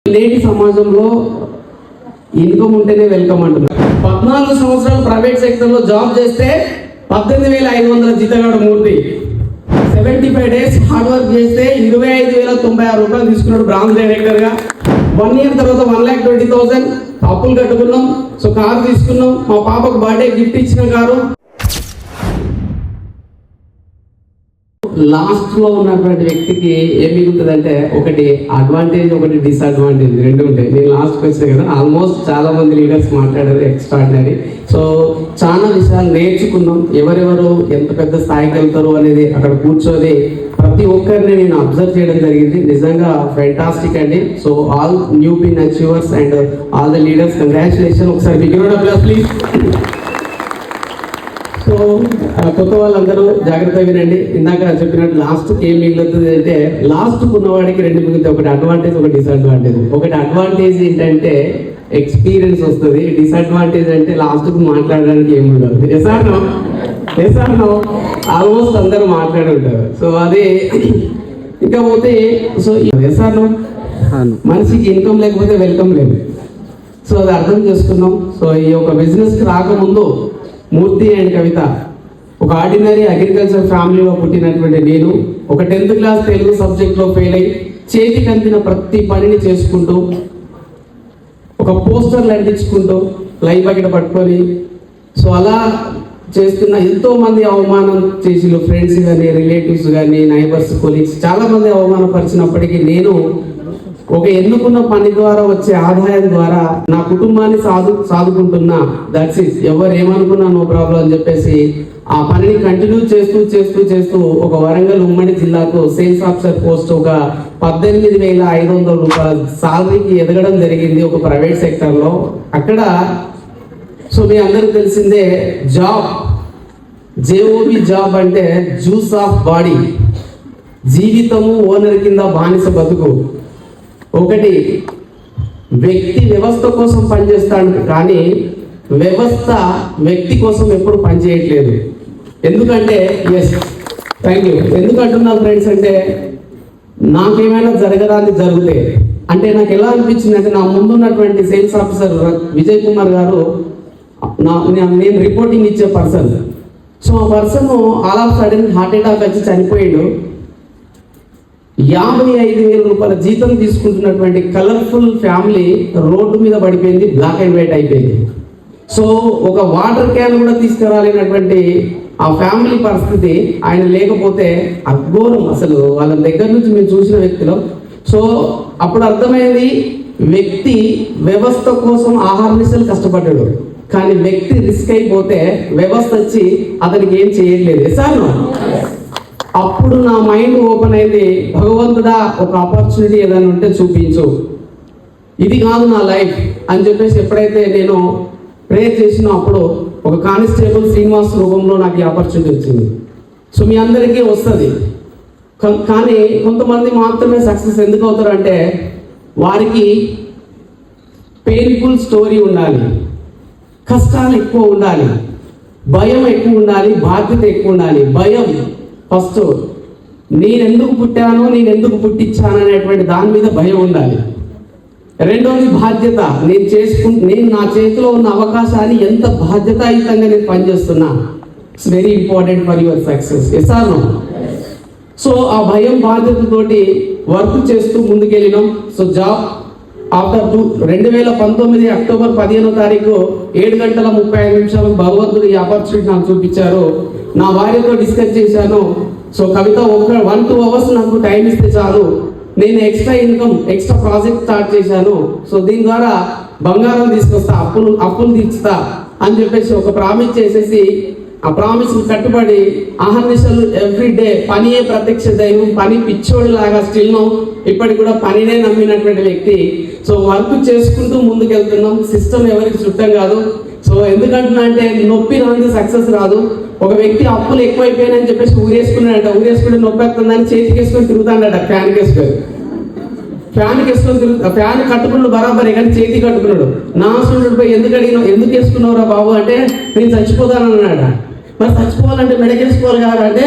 నేటి సమాజంలో ఇన్కమ్ ఉంటేనే వెల్కమ్ అంటున్నారు. 14 సంవత్సరాలు ప్రైవేట్ సెక్టర్లో జాబ్ చేస్తే 18,500 జీతగాడు మూర్తి. 75 డేస్ హార్డ్ వర్క్ చేస్తే 25,096 రూపాయలు తీసుకున్నాడు బ్రాంచ్ డైరెక్టర్గా. 1 ఇయర్ తర్వాత 1,20,000 అప్పులు కట్టుకున్నాం. సో కారు తీసుకున్నాం. మా పాపకు బర్త్డే గిఫ్ట్ ఇచ్చిన కారు. లాస్ట్ లో ఉన్నటువంటి వ్యక్తికి ఏం మిగులుతుందంటే ఒకటి అడ్వాంటేజ్, ఒకటి డిసడ్వాంటేజ్, రెండు ఉంటాయి. నేను లాస్ట్కి వచ్చాను కదా, ఆల్మోస్ట్ చాలా మంది లీడర్స్ మాట్లాడారు ఎక్స్ట్రాడినరీ. సో చాలా విషయాలు నేర్చుకున్నాం. ఎవరెవరు ఎంత పెద్ద స్థాయికి వెళ్తారు అనేది అక్కడ కూర్చొని ప్రతి ఒక్కరిని నేను అబ్జర్వ్ చేయడం జరిగింది. నిజంగా ఫెంటాస్టిక్ అండి. So all new pin achievers and all the leaders, congratulation. ఒకసారి big round of applause please. So కొత్త వాళ్ళందరూ జాగ్రత్తగా వినండి. ఇందాక చెప్పినట్టు లాస్ట్కి ఏం మిగులుతుంది అంటే, లాస్ట్ ఉన్నవాడికి రెండు మిగులుతాయి, ఒకటి అడ్వాంటేజ్, ఒకటి డిసడ్వాంటేజ్. ఒకటి అడ్వాంటేజ్ ఏంటంటే ఎక్స్పీరియన్స్ వస్తుంది. డిసడ్వాంటేజ్ అంటే లాస్ట్కి మాట్లాడడానికి ఏమి ఉండదు. ఎసార్నో ఆల్మోస్ట్ అందరూ మాట్లాడి ఉంటారు. సో అదే ఇంకా పోతే, సో ఎసార్నో మనిషికి ఇన్కమ్ లేకపోతే వెల్కమ్ లేదు. సో అది అర్థం చేసుకున్నాం. సో ఈ యొక్క బిజినెస్కి రాకముందు మూర్తి అండ్ కవిత ఒక ఆర్డినరీ అగ్రికల్చర్ ఫ్యామిలీలో పుట్టినటువంటి నేను ఒక 10th క్లాస్ తెలుగు సబ్జెక్ట్లో ఫెయిల్ అయ్యి చేతికి అందిన ప్రతి పనిని చేసుకుంటూ, ఒక పోస్టర్లు అంటించుకుంటూ, లైవ్ బకెట్ పట్టుకొని, సో అలా చేస్తున్న ఎంతో మంది అవమానం చేసిన ఫ్రెండ్స్ కానీ, రిలేటివ్స్ కానీ, నైబర్స్, కొలీగ్స్ చాలా మంది అవమానపరిచినప్పటికీ నేను ఒక ఎన్నుకున్న పని ద్వారా వచ్చే ఆదాయం ద్వారా నా కుటుంబాన్ని సాదుకుంటున్నా. That's it. ఎవరు ఏమనుకున్నా నో ప్రాబ్లం అని చెప్పేసి ఆ పనిని కంటిన్యూ చేస్తూ ఒక వరంగల్ ఉమ్మడి జిల్లాకు సేల్స్ ఆఫీసర్ పోస్ట్ ఒక 18,500 రూపాయల సాలరీకి ఎదగడం జరిగింది ఒక ప్రైవేట్ సెక్టర్లో. అక్కడ సో మీ అందరికి తెలిసిందే, జాబ్, జేఓబి జాబ్ అంటే జ్యూస్ ఆఫ్ బాడీ, జీవితము ఓనర్ కింద బానిస బతుకు. ఒకటి వ్యక్తి వ్యవస్థ కోసం పనిచేస్తాడు, కానీ వ్యవస్థ వ్యక్తి కోసం ఎప్పుడు పనిచేయట్లేదు. ఎందుకంటే థ్యాంక్ యూ. ఎందుకంటున్నాను ఫ్రెండ్స్ అంటే, నాకేమైనా జరగరాని జరిగితే అంటే నాకు ఎలా అనిపించింది అంటే, నా ముందున్నటువంటి సేల్స్ ఆఫీసర్ విజయ్ కుమార్ గారు నేను రిపోర్టింగ్ ఇచ్చే పర్సన్. సో ఆ person all of sudden heart attack వచ్చి చనిపోయాడు. 55,000 రూపాయల జీతం తీసుకుంటున్నటువంటి కలర్ఫుల్ ఫ్యామిలీ రోడ్డు మీద పడిపోయింది, బ్లాక్ అండ్ వైట్ అయిపోయింది. సో ఒక వాటర్ క్యాన్ కూడా తీసుకురాలేనటువంటి ఆ ఫ్యామిలీ పరిస్థితి. ఆయన లేకపోతే అఘోరం అసలు వాళ్ళ దగ్గర నుంచి మేము చూసిన వ్యక్తిలో. సో అప్పుడు అర్థమైంది, వ్యక్తి వ్యవస్థ కోసం ఆహార నిశలు కష్టపడ్డాడు, కానీ వ్యక్తి రిస్క్ అయిపోతే వ్యవస్థ వచ్చి అతనికి ఏం చేయట్లేదు. సార్ అప్పుడు నా మైండ్ ఓపెన్ అయింది, భగవంతుడా ఒక ఆపర్చునిటీ ఏదైనా ఉంటే చూపించు, ఇది కాదు నా లైఫ్ అని చెప్పేసి ఎప్పుడైతే నేను ప్రేయర్ చేసినా అప్పుడు ఒక కానిస్టేబుల్ శ్రీనివాస్ రూపంలో నాకు ఈ ఆపర్చునిటీ వచ్చింది. సో మీ అందరికీ వస్తుంది, కానీ కొంతమంది మాత్రమే సక్సెస్ ఎందుకు అవుతారు అంటే, వారికి పెయిన్ఫుల్ స్టోరీ ఉండాలి, కష్టాలు ఎక్కువ ఉండాలి, భయం ఎక్కువ ఉండాలి, బాధ్యత ఎక్కువ ఉండాలి. భయం ఫస్ట్, నేను ఎందుకు పుట్టాను, నేను ఎందుకు పుట్టించాను అనేటువంటి దాని మీద భయం ఉండాలి. రెండోది బాధ్యత, నేను నా చేతిలో ఉన్న అవకాశాన్ని ఎంత బాధ్యతాయుతంగా నేను పనిచేస్తున్నా. It's very important for your success. Yes or no? So ఆ భయం బాధ్యతతోటి వర్క్ చేస్తూ ముందుకెళ్ళినాం. సో జాబ్ ఆఫ్టర్ 2019 అక్టోబర్ 15వ తారీఖు 7:35 భగవంతుడు ఈ ఆపర్చునిటీ నాకు చూపించారు. నా భార్యతో డిస్కస్ చేశాను. సో కవిత 1-2 అవర్స్ నాకు టైం ఇస్తే చాలు, నేను extra income, extra project start చేశాను. సో దీని ద్వారా బంగారం తీసుకొస్తా, అప్పులు తీర్చుతా అని చెప్పేసి ఒక ప్రామిస్ చేసేసి, ఆ ప్రామిస్ కట్టుబడి అహర్నిశలు ఎవ్రీడే పనియే ప్రత్యక్ష దైవం, పని పిచ్చోడి లాగా స్టిల్ ఇప్పటికి కూడా పనినే నమ్మినటువంటి వ్యక్తి. సో వర్క్ చేసుకుంటూ ముందుకెళ్తున్నాం. సిస్టమ్ ఎవరికి చుట్టం కాదు. సో ఎందుకంటున్నా అంటే, నొప్పి రాని సక్సెస్ రాదు. ఒక వ్యక్తి అప్పులు ఎక్కువైపోయాయని చెప్పేసి ఊరేసుకున్నాడట, ఊరేసుకుంటే నొప్పి వస్తుందని చేతికి వేసుకొని తిరుగుతాడట, ఫ్యాన్కి వేసుకొని ఫ్యాన్ కట్టుకున్నాడు బరాబరే, కానీ చేతి కట్టుకున్నాడు. నా సూర్యుడు పోయి ఎందుకు వేసుకున్నావురా బాబు అంటే, నేను చచ్చిపోతానన్నాడ. మరి చచ్చిపోవాలంటే మెడకేసుకోవాలి కాబట్టి,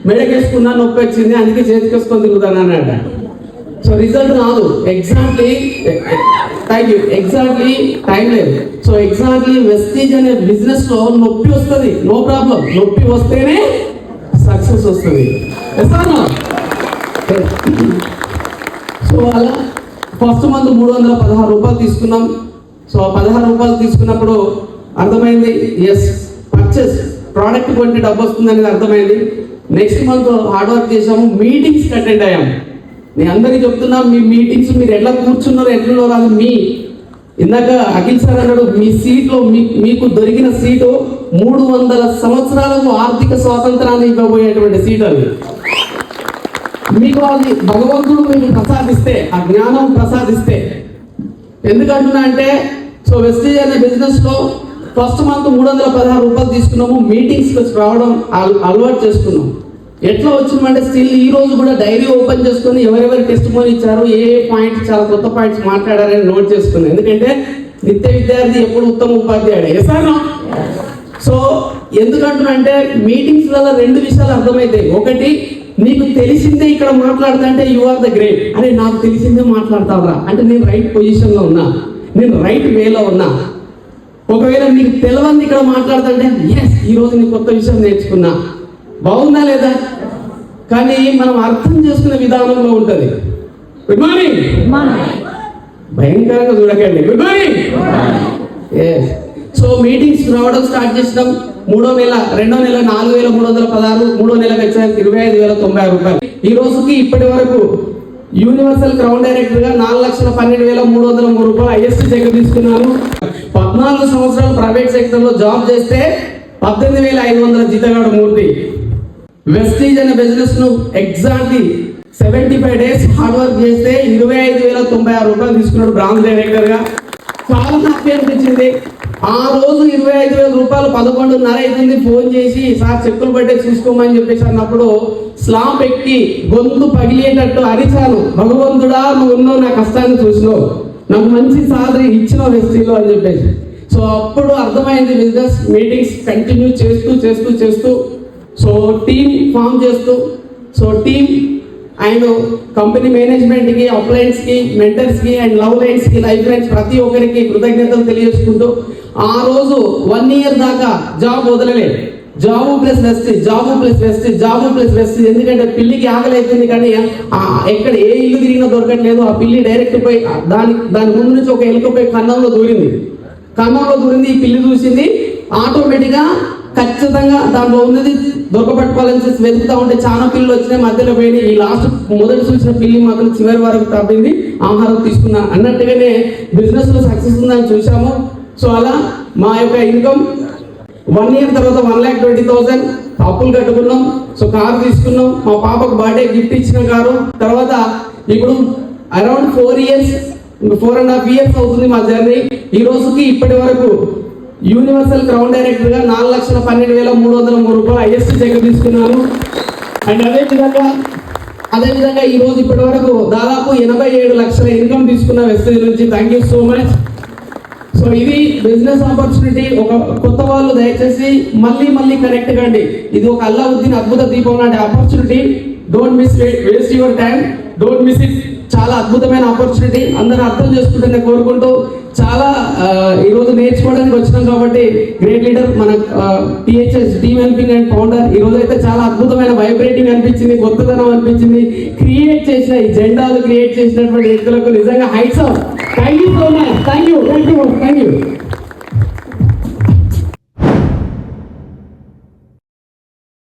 మెడకేసుకున్నా నొప్పి వచ్చింది, అందుకే చేతికి వేసుకొని తిరుగుతానన్నాడ. సో రిజల్ట్ రాదు exactly. Thank you. Exactly time లేదు. సో ఎగ్జాక్ట్లీ వెస్టీజ్ అనే బిజినెస్ లో నొప్పి వస్తుంది, నో ప్రాబ్లం. నొప్పి వస్తేనే సక్సెస్ వస్తుంది. సో అలా ఫస్ట్ మంత్ 316 రూపాయలు తీసుకున్నాం. సో 16 రూపాయలు తీసుకున్నప్పుడు అర్థమైంది, ఎస్ పర్చేస్ ప్రోడక్ట్ కొంటే డబ్బు వస్తుంది అనేది అర్థమైంది. నెక్స్ట్ మంత్ హార్డ్ వర్క్ చేసాము, మీటింగ్స్ అటెండ్ అయ్యాము. నేను అందరికీ చెప్తున్నా, మీ మీటింగ్స్ మీరు ఎలా కూర్చున్నారో ఎట్లున్నారో అది మీ. ఇందాక అఖిల్ సార్ అన్నాడు, మీ సీట్లో మీకు దొరికిన సీటు 300 సంవత్సరాలకు ఆర్థిక స్వాతంత్రాన్ని ఇవ్వబోయేటువంటి సీట్ అది. మీకు అది భగవంతుడు మీకు ప్రసాదిస్తే, ఆ జ్ఞానం ప్రసాదిస్తే. ఎందుకంటున్నా అంటే, సో వెస్టీజ్ అనే బిజినెస్ లో ఫస్ట్ మంత్ 316 రూపాయలు తీసుకున్నాము. మీటింగ్స్ రావడం అలవాటు చేసుకున్నాం. ఎట్లా వచ్చిందంటే స్టిల్ ఈ రోజు కూడా డైరీ ఓపెన్ చేసుకుని ఎవరెవరు టెస్ట్ మోని ఇచ్చారు, ఏ పాయింట్స్, చాలా కొత్త పాయింట్స్ మాట్లాడారని నోట్ చేసుకున్నాను. ఎందుకంటే నిత్య విద్యార్థి ఎప్పుడు ఉత్తమ ఉపాధ్యాయుడు సార్. సో ఎందుకంటున్నా మీటింగ్స్ వల్ల 2 విషయాలు అర్థమవుతాయి. ఒకటి, నీకు తెలిసిందే ఇక్కడ మాట్లాడతా అంటే యు ఆర్ ద గ్రేట్. అరే నాకు తెలిసిందే మాట్లాడతావరా అంటే నేను రైట్ పొజిషన్ లో ఉన్నా, నేను రైట్ వేలో ఉన్నా. ఒకవేళ నీకు తెలియని ఇక్కడ మాట్లాడుతుంటే ఎస్ ఈ రోజు నీ కొత్త విషయం నేర్చుకున్నా, బాగుందా లేదా. కానీ మనం అర్థం చేసుకునే విధానంలో ఉంటుంది. గుడ్ మార్నింగ్, భయంకరంగా చూడకండి. Good morning. Yes. So meetings రావడం స్టార్ట్ చేసినాం. 3వ నెల 2వ నెల 4316, 3వ నెలకు వచ్చాక 25,090 రూపాయలు. ఈ రోజుకి ఇప్పటి వరకు యూనివర్సల్ క్రౌన్ డైరెక్టర్ గా 4,12,303 రూపాయలు హైయెస్ట్ చెక్ తీసుకున్నాను. 14 సంవత్సరాలు ప్రైవేట్ సెక్టర్ లో జాబ్ చేస్తే 18,500 జీతగాడు మూర్తి. వెస్టీజ్ అనే బిజినెస్ ను ఎగ్జాక్ట్లీ 75 డేస్ హార్డ్ వర్క్ చేస్తే 25,096 రూపాయలు తీసుకున్నాడు బ్రాంచ్ డైరెక్టర్ గా. చాలా హ్యాపీ అనిపించింది. ఆ రోజు 25,000 రూపాయలు 11:30 అవుతుంది. ఫోన్ చేసి సార్ చెక్కులు పట్టే చూసుకోమని చెప్పేసి అన్నప్పుడు స్లాబ్ ఎక్కి గొంతు పగిలేటట్టు అరిచాను, భగవంతుడా నువ్వు ఉన్నావు, నా కష్టాన్ని చూసినావు, నాకు మంచి సాలరీ ఇచ్చినావు వెస్టీజ్లో అని చెప్పేసి. సో అప్పుడు అర్థమైంది బిజినెస్. మీటింగ్స్ కంటిన్యూ చేస్తూ సో టీమ్ ఫామ్ చేస్తూ, సో టీమ్ అండ్ కంపెనీ మేనేజ్మెంట్కి, అప్లయన్స్కి, మెంటర్స్కి అండ్ లవ్ లైన్స్కి, లైఫ్ లైన్స్ ప్రతి ఒక్కరికి కృతజ్ఞతలు తెలియజేసుకుంటూ ఆ రోజు 1 year దాకా జాబ్ వదలలేదు. Job plus Vestige. ఎందుకంటే పిల్లికి ఆకలి అవుతుంది కానీ ఎక్కడ ఏ ఇల్లు తిరిగినా దొరకట్లేదు. ఆ పిల్లి డైరెక్ట్ పోయి దాని ముందు నుంచి ఒక ఎలుక పోయి కన్నంలో దూరింది. ఈ పిల్లి చూసింది, ఆటోమేటిక్గా ఖచ్చితంగా దాంట్లో ఉన్నది దొరకబట్టుకోవాలని చెప్పి వెతుకుతా ఉంటే చాలా పిల్లలు వచ్చినాయి, మధ్యలో పోయినాయి. ఈ లాస్ట్ మొదటి చూసిన పిల్లి మాత్రం చివరి వరకు తప్పింది, ఆహారం తీసుకున్నా అన్నట్టుగానే బిజినెస్ లో సక్సెస్ ఉందని చూసాము. సో అలా మా యొక్క ఇన్కమ్ 1 year తర్వాత 1,20,000 అప్పులు కట్టుకున్నాం. సో కారు తీసుకున్నాం. మా పాపకు బర్త్డే గిఫ్ట్ ఇచ్చిన కారు. తర్వాత ఇప్పుడు అరౌండ్ 4.5 years అవుతుంది మా జర్నీ. ఈ రోజుకి ఇప్పటి వరకు యూనివర్సల్ క్రౌన్ డైరెక్టర్ గా 4,12,303 రూపాయలు హైయెస్ట్ చెక్ తీసుకున్నాను. అండ్ అదేవిధంగా ఈ రోజు ఇప్పటి వరకు దాదాపు 87 లక్షల ఇన్కమ్ తీసుకున్న వెస్టీజ్ నుంచి. Thank you so much. So ఇది బిజినెస్ ఆపర్చునిటీ. ఒక కొత్త వాళ్ళు దయచేసి మళ్ళీ కనెక్ట్ కండి. ఇది ఒక అల్లావుద్దీన్ అద్భుత దీపం లాంటి opportunity. Don't miss it, waste your time, don't miss it. చాలా అద్భుతమైన ఆపర్చునిటీ. అందరూ అర్థం చేసుకుంటే కోరుకుంటూ చాలా ఈరోజు నేర్చుకోవడానికి వచ్చినాం కాబట్టి గ్రేట్ లీడర్ మన THS team helping and founder. ఈ రోజు అయితే చాలా అద్భుతమైన వైబ్రేటింగ్ అనిపించింది, కొత్తదనం అనిపించింది. క్రియేట్ చేసిన ఈ జెండాలు క్రియేట్ చేసినటువంటి వ్యక్తులకు నిజంగా heights of. Thank you so much. Thank you.